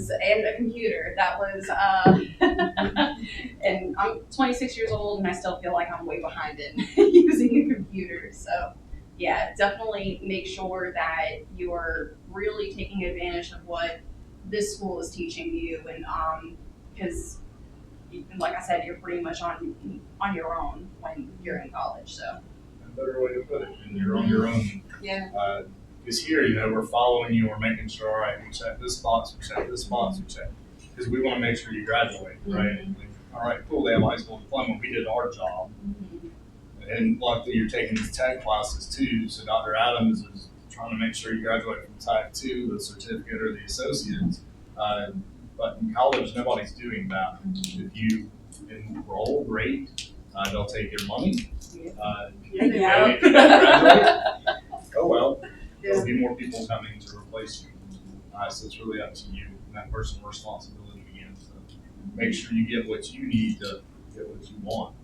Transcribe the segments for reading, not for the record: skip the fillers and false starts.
and a computer. That was, and I'm 26 years old and I still feel like I'm way behind in using a computer. So yeah, definitely make sure that you're really taking advantage of what this school is teaching you, and because like I said, you're pretty much on your own when you're in college. So a better way to put it, and you're on your own. yeah. Because here, we're following you, we're making sure, all right, we check this box, we check this box, we check. Because we want to make sure you graduate, right? All right, cool, they have a high school diploma, we did our job. And luckily you're taking these tech classes too, so Dr. Adams is trying to make sure you graduate from Tech 2, the certificate or the associates. But in college, nobody's doing that. If you enroll, great. They'll take your money. If you don't graduate, oh well. There'll be more people coming to replace you. So it's really up to you and that personal responsibility again. So make sure you get what you need to get what you want.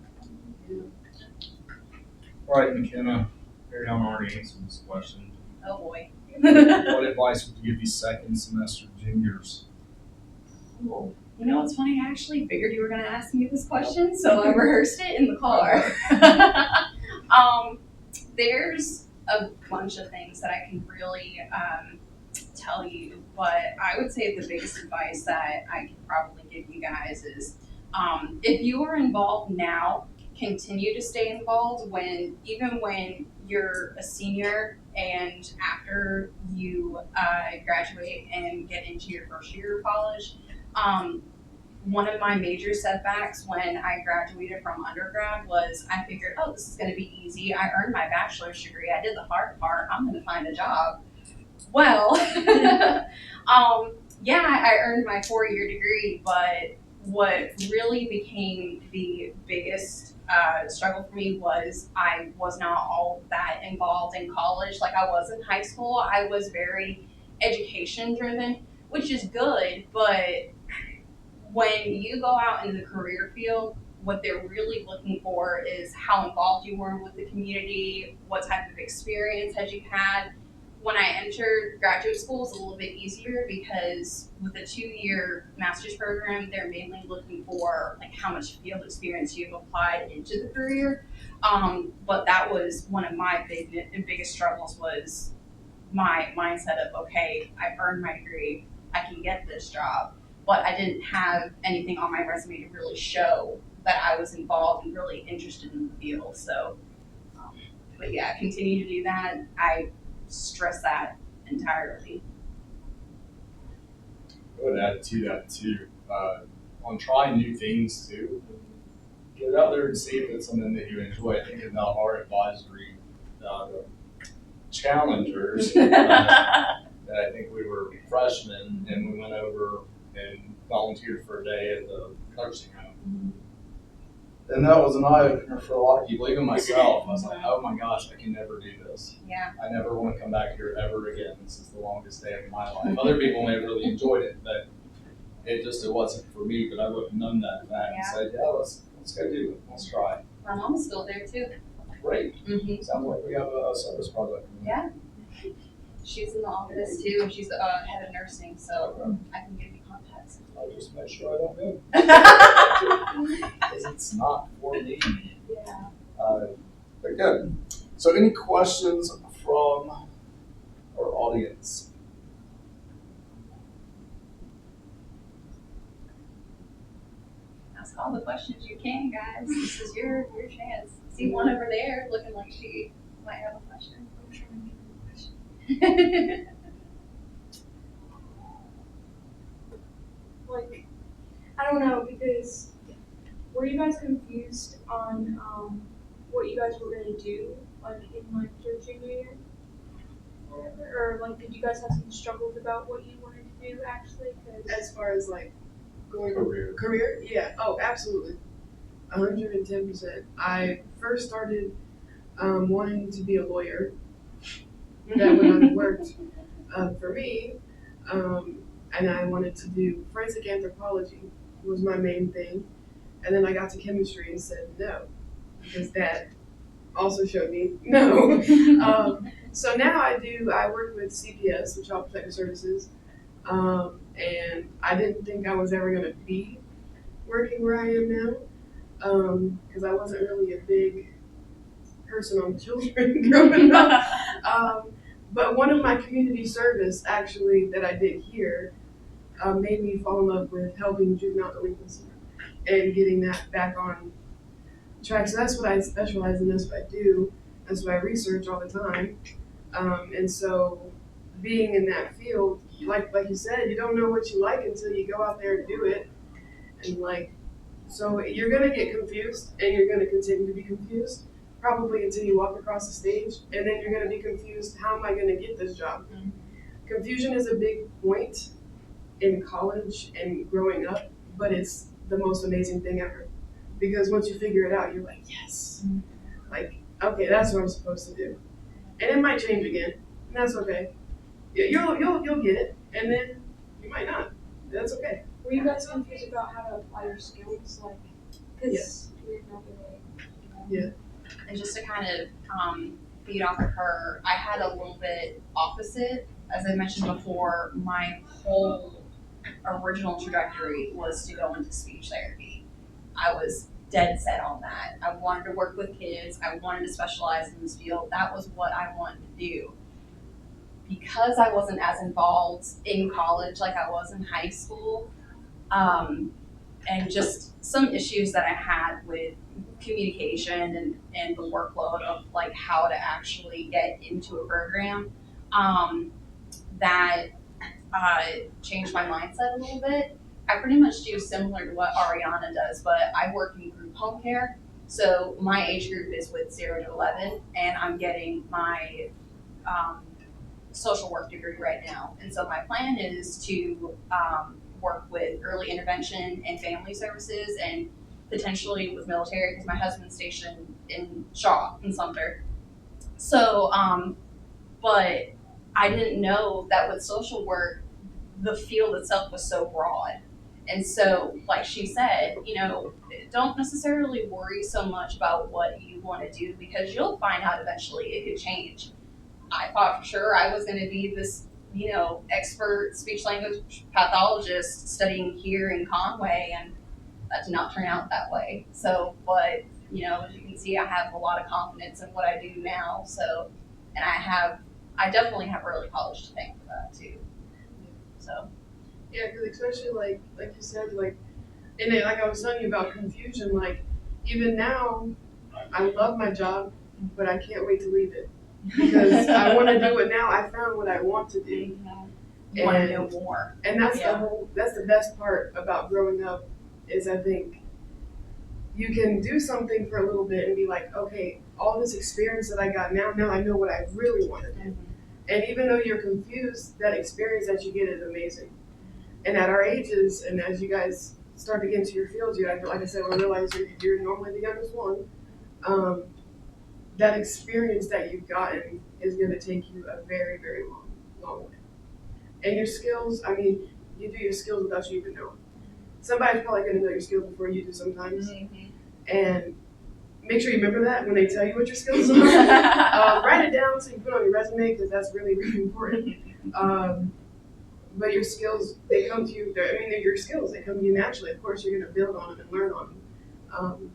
All right, McKenna, Airyanna already answered this question. Oh boy. What advice would you give these second semester juniors? Cool. You know what's funny? I actually figured you were going to ask me this question, so I rehearsed it in the car. There's a bunch of things that I can really tell you, but I would say the biggest advice that I can probably give you guys is if you are involved now, continue to stay involved even when you're a senior and after you graduate and get into your first year of college. One of my major setbacks when I graduated from undergrad was I figured, oh, this is going to be easy. I earned my bachelor's degree. I did the hard part. I'm going to find a job. Well, yeah, I earned my 4-year degree, but what really became the biggest struggle for me was I was not all that involved in college like I was in high school. I was very education driven, which is good, but when you go out into the career field, what they're really looking for is how involved you were with the community, what type of experience had you had. When I entered graduate school, it's a little bit easier because with a 2-year master's program, they're mainly looking for like how much field experience you've applied into the career. But that was one of my biggest struggles was my mindset of, okay, I've earned my degree, I can get this job. But I didn't have anything on my resume to really show that I was involved and really interested in the field. So, but yeah, continue to do that. I stress that entirely. I would add to that too. On trying new things too. Get out there and see if it's something that you enjoy. I think about our advisory challengers. I think we were freshmen and we went over and volunteered for a day at the nursing home. And that was an eye-opener for a lot of people, even myself. I was like, oh my gosh, I can never do this. Yeah. I never want to come back here ever again. This is the longest day of my life. Other people may have really enjoyed it, but it wasn't for me. But I would have known that fact and said, yeah, let's go do it. Let's try. My mom's still there too. Great. Sounds like we have a service project. Yeah. She's in the office too, and she's head of nursing, so I can give you contacts. I'll just make sure I don't go. Because it's not for me. Yeah. But good. So any questions from our audience? Ask all the questions you can, guys. This is your chance. See one over there looking like she might have a question. I'm sure we can have a question. Like, I don't know, because were you guys confused on what you guys were going to do, like, in, like, your junior year? Or, like, did you guys have some struggles about what you wanted to do, actually? As far as, like, going Career? Yeah. Oh, absolutely. 110%. I first started wanting to be a lawyer. That would have worked for me. And I wanted to do forensic anthropology was my main thing. And then I got to chemistry and said no, because that also showed me no. So now I work with CPS, with Child Protective Services. and I didn't think I was ever going to be working where I am now, because I wasn't really a big person on children growing up. But one of my community service actually that I did here made me fall in love with helping juvenile delinquency and getting that back on track. So that's what I specialize in. That's what I do. That's what I research all the time. And so being in that field, like you said, you don't know what you like until you go out there and do it. And so you're gonna get confused, and you're gonna continue to be confused, probably until you walk across the stage, and then you're gonna be confused. How am I gonna get this job? Mm-hmm. Confusion is a big point in college and growing up, but it's the most amazing thing ever. Because once you figure it out, you're like, yes. Mm-hmm. Like, okay, that's what I'm supposed to do. And it might change again, and that's okay. You'll get it, and then you might not. That's okay. Were you guys confused about how to apply your skills? Yes. We didn't know really. Yeah. And just to kind of feed off of her, I had a little bit opposite. As I mentioned before, my whole original trajectory was to go into speech therapy. I was dead set on that. I wanted to work with kids. I wanted to specialize in this field. That was what I wanted to do. Because I wasn't as involved in college like I was in high school, and just some issues that I had with communication and the workload of like how to actually get into a program, that changed my mindset a little bit. I pretty much do similar to what Airyanna does, but I work in group home care. So my age group is with 0 to 11, and I'm getting my social work degree right now. And so my plan is to work with early intervention and family services, and potentially with military, because my husband's stationed in Shaw in Sumter. So, but I didn't know that with social work, the field itself was so broad. And so, like she said, don't necessarily worry so much about what you want to do, because you'll find out eventually it could change. I thought for sure I was going to be this, expert speech language pathologist studying here in Conway, and that did not turn out that way. So, but, as you can see, I have a lot of confidence in what I do now. So, and I definitely have early college to thank for that too. So. Yeah, because especially like you said, and then, like I was telling you about confusion, even now, I love my job, but I can't wait to leave it. Because I want to do it now. I found what I want to do. You want to know more. And that's that's the best part about growing up, is I think you can do something for a little bit and be like, okay, all this experience that I got now I know what I really want to do. Mm-hmm. And even though you're confused, that experience that you get is amazing. And at our ages, and as you guys start to get into your fields, like I said, when I realize you're normally the youngest one, that experience that you've gotten is going to take you a very, very long way. And your skills, you do your skills without you even knowing. Somebody's probably going to know your skills before you do sometimes. Mm-hmm. And make sure you remember that when they tell you what your skills are. Write it down so you can put it on your resume, because that's really, really important. But your skills, they come to you. They're your skills. They come to you naturally. Of course, you're going to build on them and learn on them.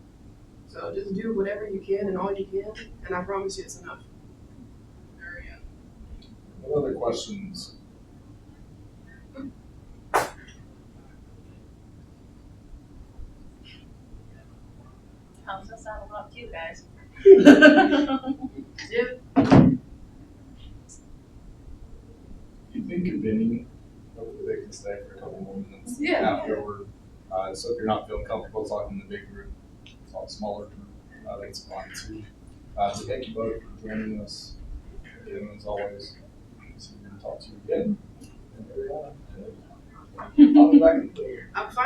So just do whatever you can and all you can, and I promise you it's enough. What other questions? Helps us out a lot too, guys. Yeah. You think convening, hopefully they can stay for a couple more minutes. Yeah. Afterward. So if you're not feeling comfortable talking in the big group, talk smaller group. That's fine too. So thank you both for joining us. And as always, see you and talk to you again. And Airyanna. I'll be back in the